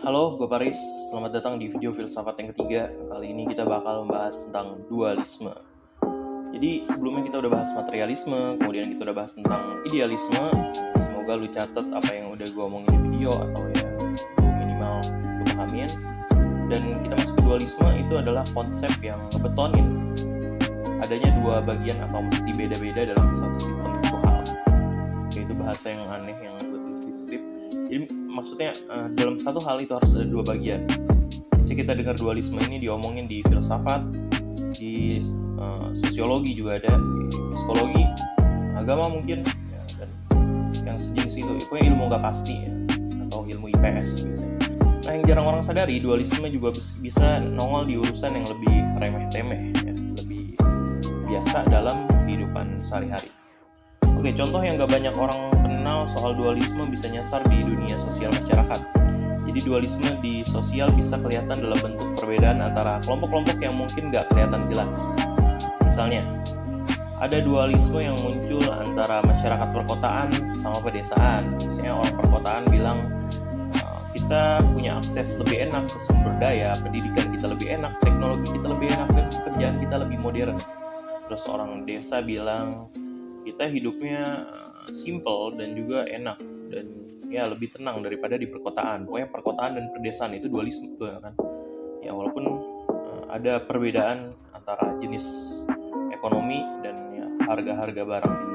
Halo, gue Paris. Selamat datang di video filsafat yang ketiga. Kali ini kita bakal membahas tentang dualisme. Jadi sebelumnya kita udah bahas materialisme, kemudian kita udah bahas tentang idealisme. Semoga lu catet apa yang udah gue omongin di video atau ya lu minimal lu pahamin. Dan kita masuk ke dualisme, itu adalah konsep yang ngebetonin adanya dua bagian atau mesti beda-beda dalam satu sistem satu hal. Itu bahasa yang aneh yang gue tulis di skrip. Jadi maksudnya dalam satu hal itu harus ada dua bagian. Jadi kita dengar dualisme ini diomongin di filsafat, di sosiologi juga ada, di psikologi, agama mungkin, ya, dan yang sejenis itu ilmu nggak pasti ya, atau ilmu IPS biasanya. Nah yang jarang orang sadari, dualisme juga bisa nongol di urusan yang lebih remeh-temeh, ya, lebih biasa dalam kehidupan sehari-hari. Oke, contoh yang gak banyak orang kenal soal dualisme bisa nyasar di dunia sosial masyarakat. Jadi dualisme di sosial bisa kelihatan dalam bentuk perbedaan antara kelompok-kelompok yang mungkin gak kelihatan jelas. Misalnya, ada dualisme yang muncul antara masyarakat perkotaan sama pedesaan. Misalnya orang perkotaan bilang, kita punya akses lebih enak ke sumber daya, pendidikan kita lebih enak, teknologi kita lebih enak, dan pekerjaan kita lebih modern. Terus orang desa bilang, kita hidupnya simple dan juga enak dan ya lebih tenang daripada di perkotaan. Pokoknya perkotaan dan pedesaan itu dualisme kan. Ya walaupun ada perbedaan antara jenis ekonomi dan ya harga-harga barang di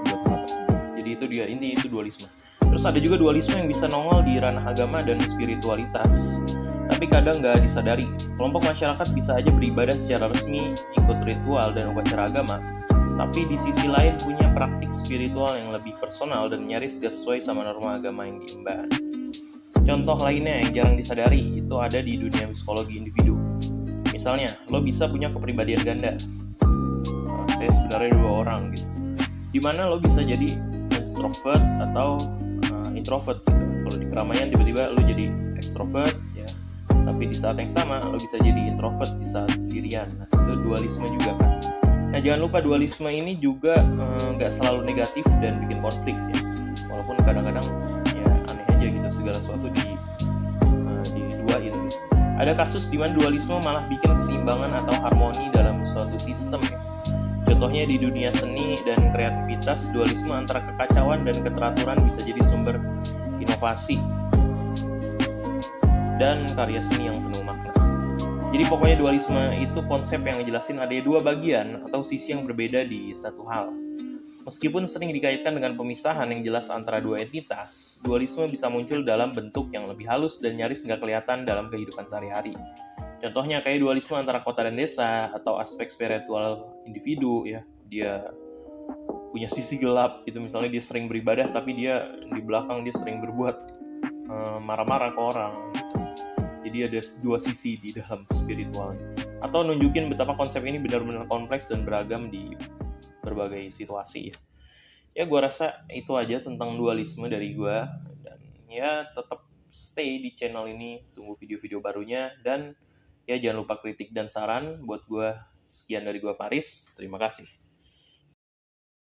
dua tempat tersebut. Jadi itu dia inti itu dualisme. Terus ada juga dualisme yang bisa nongol di ranah agama dan spiritualitas. Tapi kadang nggak disadari, kelompok masyarakat bisa aja beribadah secara resmi, ikut ritual dan upacara agama, tapi di sisi lain punya praktik spiritual yang lebih personal dan nyaris gak sesuai sama norma agama yang diemban. Contoh lainnya yang jarang disadari itu ada di dunia psikologi individu. Misalnya, lo bisa punya kepribadian ganda. Saya sebenarnya dua orang gitu. Dimana lo bisa jadi extrovert atau introvert gitu. Kalau di keramaian tiba-tiba lo jadi extrovert ya. Tapi di saat yang sama lo bisa jadi introvert di saat sendirian. Nah, itu dualisme juga kan. Nah jangan lupa dualisme ini juga nggak selalu negatif dan bikin konflik ya. Walaupun kadang-kadang ya aneh aja gitu segala sesuatu diduain gitu. Ada kasus di mana dualisme malah bikin keseimbangan atau harmoni dalam suatu sistem ya. Contohnya di dunia seni dan kreativitas, dualisme antara kekacauan dan keteraturan bisa jadi sumber inovasi dan karya seni yang penuh makna. Jadi pokoknya dualisme itu konsep yang ngejelasin ada dua bagian atau sisi yang berbeda di satu hal. Meskipun sering dikaitkan dengan pemisahan yang jelas antara dua entitas, dualisme bisa muncul dalam bentuk yang lebih halus dan nyaris nggak kelihatan dalam kehidupan sehari-hari. Contohnya kayak dualisme antara kota dan desa atau aspek spiritual individu ya. Dia punya sisi gelap gitu, misalnya dia sering beribadah tapi dia di belakang dia sering berbuat marah-marah ke orang. Jadi ada dua sisi di dalam spiritualnya. Atau nunjukin betapa konsep ini benar-benar kompleks dan beragam di berbagai situasi. Ya gue rasa itu aja tentang dualisme dari gue. Dan ya tetap stay di channel ini, tunggu video-video barunya. Dan ya jangan lupa kritik dan saran buat gue. Sekian dari gue Paris, terima kasih.